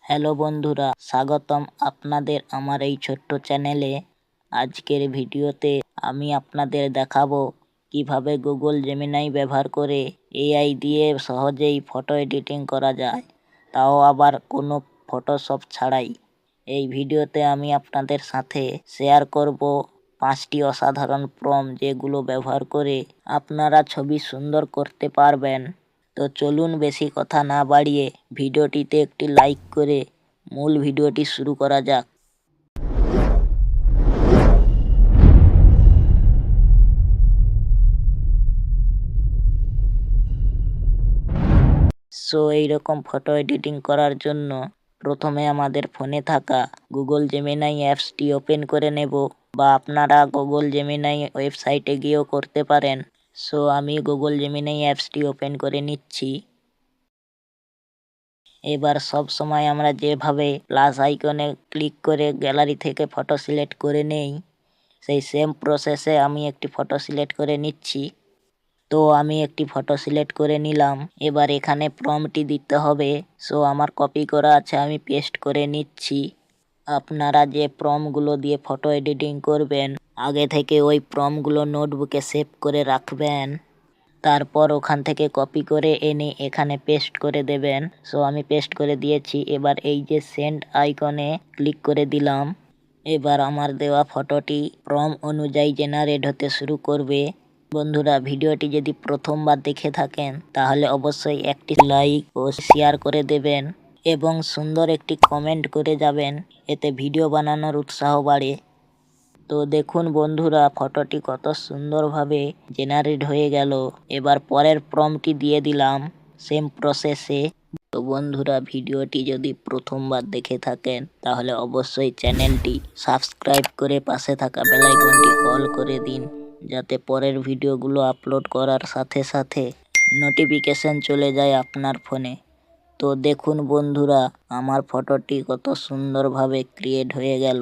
Hello বন্ধুরা, স্বাগতম আপনাদের আমার এই ছোট্ট চ্যানেলে। আজকের ভিডিওতে আমি আপনাদের দেখাবো কিভাবে গুগল জেমিনাই ব্যবহার করে এআই দিয়ে সহজেই ফটো এডিটিং করা যায়, তাও আবার কোনো ফটোশপ ছাড়াই। এই ভিডিওতে আমি আপনাদের সাথে শেয়ার করব 5টি অসাধারণ প্রম্পট যেগুলো ব্যবহার করে আপনারা ছবি সুন্দর করতে পারবেন। তো চলুন বেশি কথা না বাড়িয়ে ভিডিওটিতে একটি লাইক করে মূল ভিডিওটি শুরু করা যাক। সো এইরকম ফটো এডিটিং করার জন্য প্রথমে আমাদের ফোনে থাকা গুগল জেমিনাই অ্যাপসটি ওপেন করে নেব, বা আপনারা গুগল জেমিনাই ওয়েবসাইটে গিয়েও করতে পারেন। সো আমি গুগল জেমিনাই অ্যাপসটি ওপেন করে নিচ্ছি। এবার সব সময় আমরা যেভাবে প্লাস আইকনে ক্লিক করে গ্যালারি থেকে ফটো সিলেক্ট করে নেই, সেই সেম প্রসেসে আমি একটি ফটো সিলেক্ট করে নিচ্ছি। তো আমি একটি ফটো সিলেক্ট করে নিলাম। এবার এখানে প্রম্পটটি দিতে হবে। সো আমার কপি করা আছে, আমি পেস্ট করে নিচ্ছি। আপনারা যে প্রম্পটগুলো দিয়ে ফটো এডিটিং করবেন, আগে থেকে ওই প্রম্পটগুলো নোটবুকে সেভ করে রাখবেন। তারপর ওখান থেকে কপি করে এনে এখানে পেস্ট করে দেবেন। সো আমি পেস্ট করে দিয়েছি। এবার এই যে সেন্ড আইকনে ক্লিক করে দিলাম। এবার আমার দেওয়া ফটোটি প্রম্পট অনুযায়ী জেনারেট হতে শুরু করবে। বন্ধুরা, ভিডিওটি যদি প্রথমবার দেখে থাকেন তাহলে অবশ্যই একটি লাইক ও শেয়ার করে দেবেন এবং সুন্দর একটি কমেন্ট করে যাবেন, এতে ভিডিও বানানোর উৎসাহ বাড়ে। তো দেখুন বন্ধুরা, ফটোটি কত সুন্দরভাবে জেনারেট হয়ে গেল। এবার পরের প্রম্পটটি দিয়ে দিলাম সেম প্রসেসে। তো বন্ধুরা, ভিডিওটি যদি প্রথমবার দেখে থাকেন তাহলে অবশ্যই চ্যানেলটি সাবস্ক্রাইব করে পাশে থাকা বেল আইকনটি অল করে দিন, যাতে পরের ভিডিওগুলো আপলোড করার সাথে সাথে নোটিফিকেশন চলে যায় আপনার ফোনে। তো দেখুন বন্ধুরা, আমার ফটোটি কত সুন্দরভাবে ক্রিয়েট হয়ে গেল।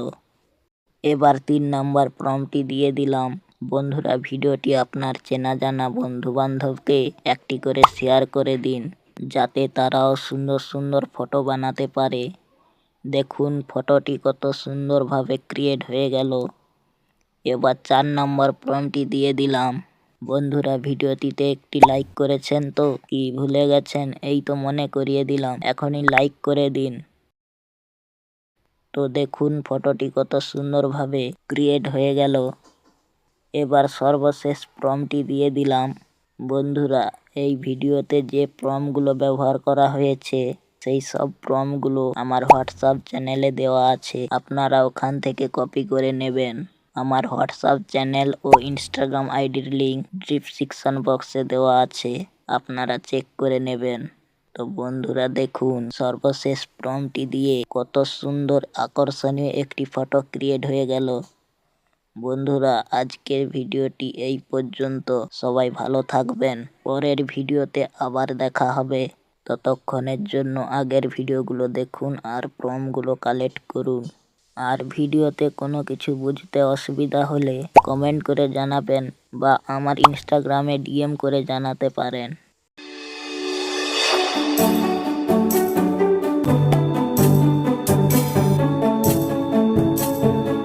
এবার 3 নাম্বার প্রম্পটটি দিয়ে দিলাম। বন্ধুরা, ভিডিওটি আপনার চেনা জানা বন্ধু বান্ধবকে একটি করে শেয়ার করে দিন, যাতে তারাও সুন্দর সুন্দর ফটো বানাতে পারে। দেখুন ফটোটি কত সুন্দরভাবে ক্রিয়েট হয়ে গেল। এবার 4 নাম্বার প্রম্পটটি দিয়ে দিলাম। বন্ধুরা, ভিডিওটিতে একটি লাইক করেছেন তো, কি ভুলে গেছেন? এই তো মনে করিয়ে দিলাম, এখনই লাইক করে দিন। তো দেখুন ফটোটি কত সুন্দরভাবে ক্রিয়েট হয়ে গেল। এবার সর্বশেষ প্রম্পটটি দিয়ে দিলাম। বন্ধুরা, এই ভিডিওতে যে প্রম্পটগুলো ব্যবহার করা হয়েছে সেই সব প্রম্পটগুলো আমার হোয়াটসঅ্যাপ চ্যানেলে দেওয়া আছে, আপনারা ওখান থেকে কপি করে নেবেন। আমার হোয়াটসঅ্যাপ চ্যানেল ও ইনস্টাগ্রাম আইডির লিঙ্ক ডিসক্রিপশন বক্সে দেওয়া আছে, আপনারা চেক করে নেবেন। তো বন্ধুরা দেখুন, সর্বশেষ প্রম্পটটি দিয়ে কত সুন্দর আকর্ষণীয় একটি ফটো ক্রিয়েট হয়ে গেল। বন্ধুরা, আজকের ভিডিওটি এই পর্যন্ত। সবাই ভালো থাকবেন। পরের ভিডিওতে আবার দেখা হবে। ততক্ষণের জন্য আগের ভিডিওগুলো দেখুন আর প্রম্পটগুলো কালেক্ট করুন। আর ভিডিওতে কোনো কিছু বুঝতে অসুবিধা হলে কমেন্ট করে জানাবেন, বা আমার ইনস্টাগ্রামে ডিএম করে জানাতে পারেন।